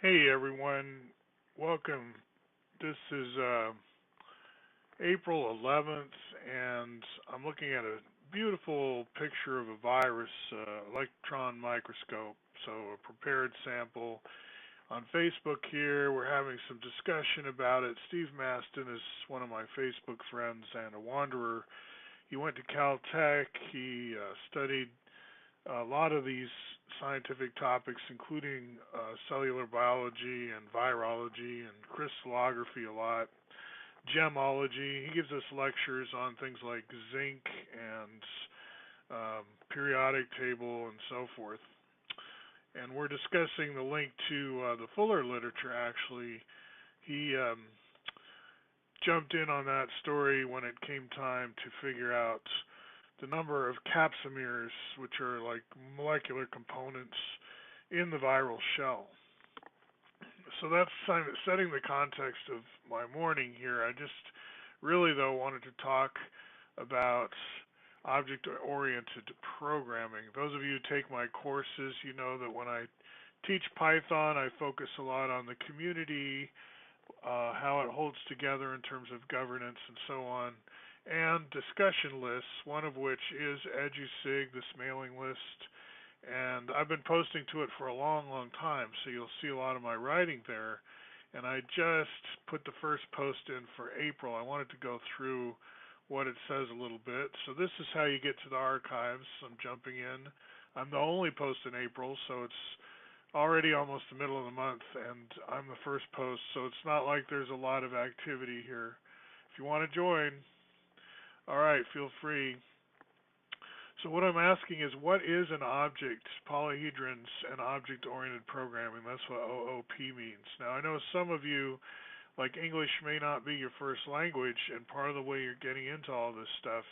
Hey everyone, welcome. This is April 11th, and I'm looking at a beautiful picture of a virus, electron microscope. So, a prepared sample on Facebook here. We're having some discussion about it. Steve Maston is one of my Facebook friends and a wanderer. He went to Caltech. He studied a lot of these scientific topics, including cellular biology and virology and crystallography a lot, gemology. He gives us lectures on things like zinc and periodic table and so forth. And we're discussing the link to the Fuller literature, actually. He jumped in on that story when it came time to figure out the number of capsomeres, which are like molecular components in the viral shell. So that's kind of setting the context of my morning here. I just really, though, wanted to talk about object-oriented programming. Those of you who take my courses, you know that when I teach Python, I focus a lot on the community, how it holds together in terms of governance and so on, and discussion lists, one of which is EduSig, this mailing list. And I've been posting to it for a long, long time, so you'll see a lot of my writing there. And I just put the first post in for April. I wanted to go through what it says a little bit. So this is how you get to the archives. I'm jumping in. I'm the only post in April, so it's already almost the middle of the month, and I'm the first post, so it's not like there's a lot of activity here. If you want to join, all right, feel free. So what I'm asking is, what is an object, polyhedrons, and object-oriented programming? That's what OOP means. Now, I know some of you, like English may not be your first language, and part of the way you're getting into all this stuff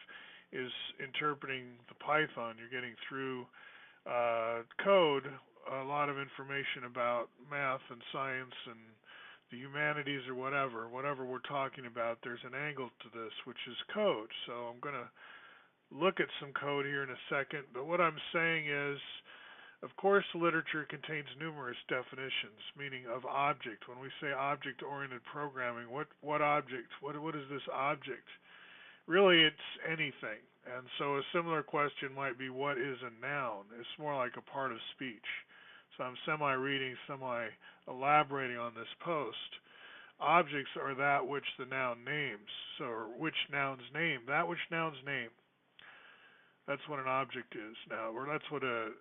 is interpreting the Python. You're getting through code a lot of information about math and science and the humanities or whatever we're talking about. There's an angle to this, which is code. So I'm going to look at some code here in a second, but what I'm saying is, of course, literature contains numerous definitions, meaning of object. When we say object-oriented programming, what object? What is this object? Really, it's anything. And so a similar question might be, what is a noun? It's more like a part of speech. So I'm semi-reading, semi-elaborating on this post. Objects are that which the noun names. So which nouns name? That which nouns name. That's what an object is now, or that's what a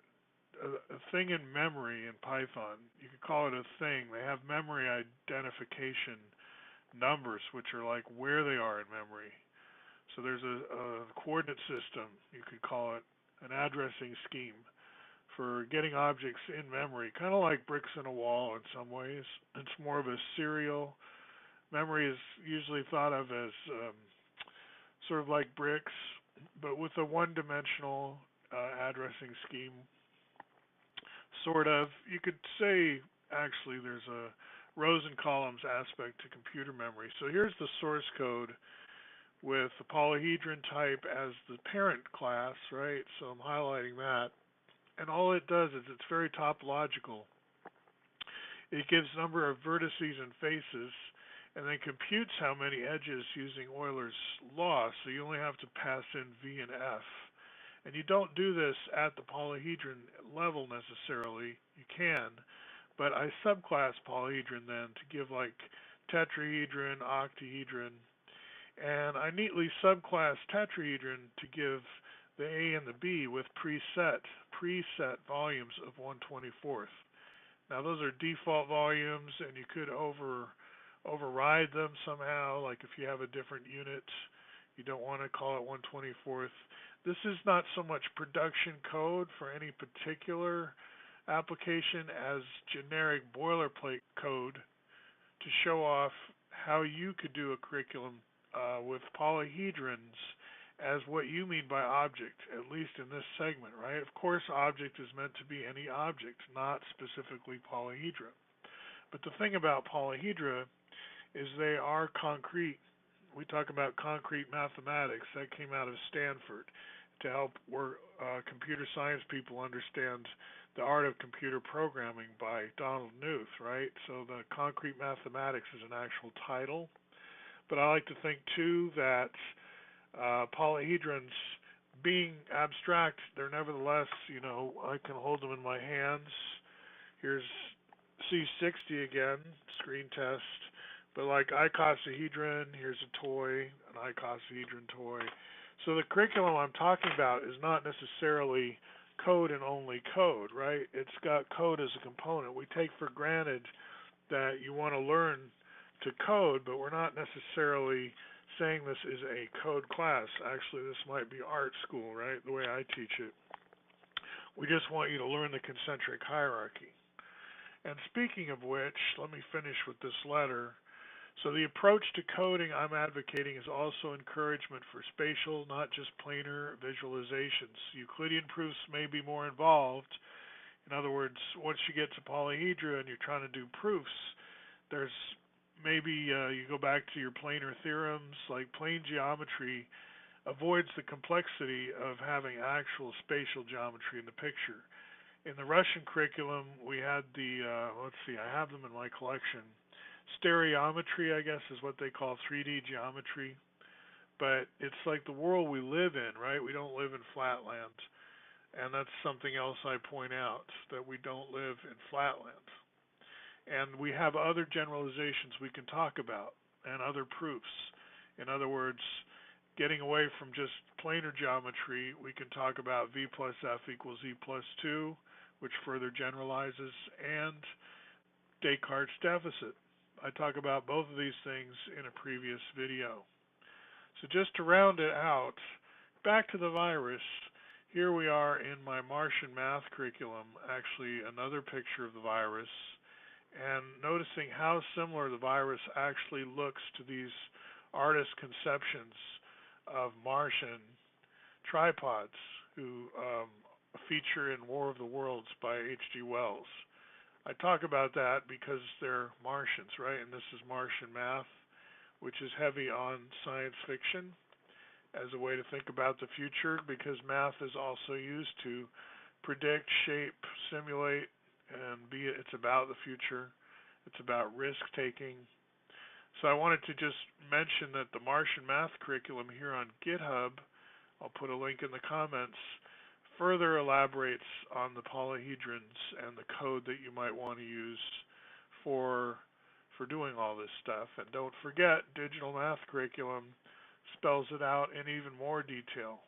thing in memory in Python. You could call it a thing. They have memory identification numbers, which are like where they are in memory. So there's a coordinate system, you could call it, an addressing scheme for getting objects in memory, kind of like bricks in a wall in some ways. It's more of a serial. Memory is usually thought of as sort of like bricks, but with a one-dimensional addressing scheme. Sort of. You could say, actually, there's a rows and columns aspect to computer memory. So here's the source code with the polyhedron type as the parent class, right? So I'm highlighting that. And all it does is it's very topological. It gives number of vertices and faces, and then computes how many edges using Euler's law. So you only have to pass in V and F. And you don't do this at the polyhedron level necessarily. You can, but I subclass polyhedron then to give like tetrahedron, octahedron, and I neatly subclass tetrahedron to give the A and the B with preset volumes of 1/24th. Now those are default volumes, and you could override them somehow, like if you have a different unit, you don't want to call it 1/24th. This is not so much production code for any particular application as generic boilerplate code to show off how you could do a curriculum with polyhedrons as what you mean by object, at least in this segment, right? Of course, object is meant to be any object, not specifically polyhedra. But the thing about polyhedra is they are concrete. We talk about concrete mathematics. That came out of Stanford to help computer science people understand The Art of Computer Programming by Donald Knuth, right? So the Concrete Mathematics is an actual title. But I like to think too that polyhedrons, being abstract, they're nevertheless, I can hold them in my hands. Here's C60 again, screen test. But like icosahedron, here's a toy, an icosahedron toy. So the curriculum I'm talking about is not necessarily code and only code, right? It's got code as a component. We take for granted that you want to learn to code, but we're not necessarily saying this is a code class. Actually, this might be art school, right? The way I teach it. We just want you to learn the concentric hierarchy. And speaking of which, let me finish with this letter. So the approach to coding I'm advocating is also encouragement for spatial, not just planar visualizations. Euclidean proofs may be more involved. In other words, once you get to polyhedra and you're trying to do proofs, there's maybe you go back to your planar theorems. Like plane geometry avoids the complexity of having actual spatial geometry in the picture. In the Russian curriculum, we had let's see, I have them in my collection. Stereometry, I guess, is what they call 3D geometry. But it's like the world we live in, right? We don't live in flatland. And that's something else I point out, that we don't live in flatland. And we have other generalizations we can talk about and other proofs. In other words, getting away from just planar geometry, we can talk about V plus F equals E plus 2, which further generalizes, and Descartes' deficit. I talk about both of these things in a previous video. So just to round it out, back to the virus, here we are in my Martian Math curriculum, actually another picture of the virus, and noticing how similar the virus actually looks to these artist conceptions of Martian tripods who feature in War of the Worlds by H.G. Wells. I talk about that because they're Martians, right? And this is Martian Math, which is heavy on science fiction as a way to think about the future, because math is also used to predict, shape, simulate, and it's about the future. It's about risk taking. So I wanted to just mention that the Martian Math curriculum here on GitHub, I'll put a link in the comments, further elaborates on the polyhedrons and the code that you might want to use for doing all this stuff. And don't forget, digital math curriculum spells it out in even more detail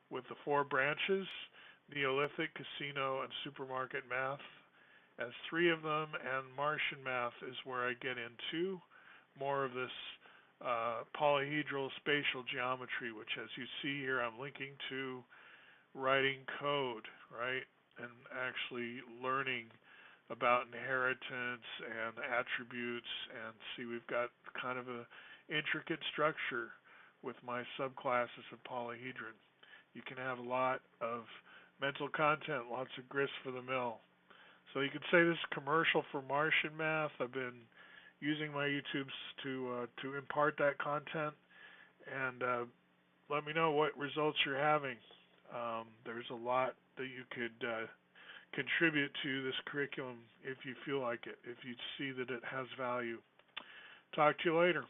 with the 4 branches: Neolithic, Casino, and Supermarket Math as 3 of them, and Martian Math is where I get into more of this polyhedral spatial geometry, which, as you see here, I'm linking to writing code, right, and actually learning about inheritance and attributes. And see, we've got kind of a intricate structure with my subclasses of polyhedron. You can have a lot of mental content, lots of grist for the mill. So you could say this is commercial for Martian Math. I've been using my YouTubes to impart that content, and let me know what results you're having. There's a lot that you could contribute to this curriculum if you feel like it, if you see that it has value. Talk to you later.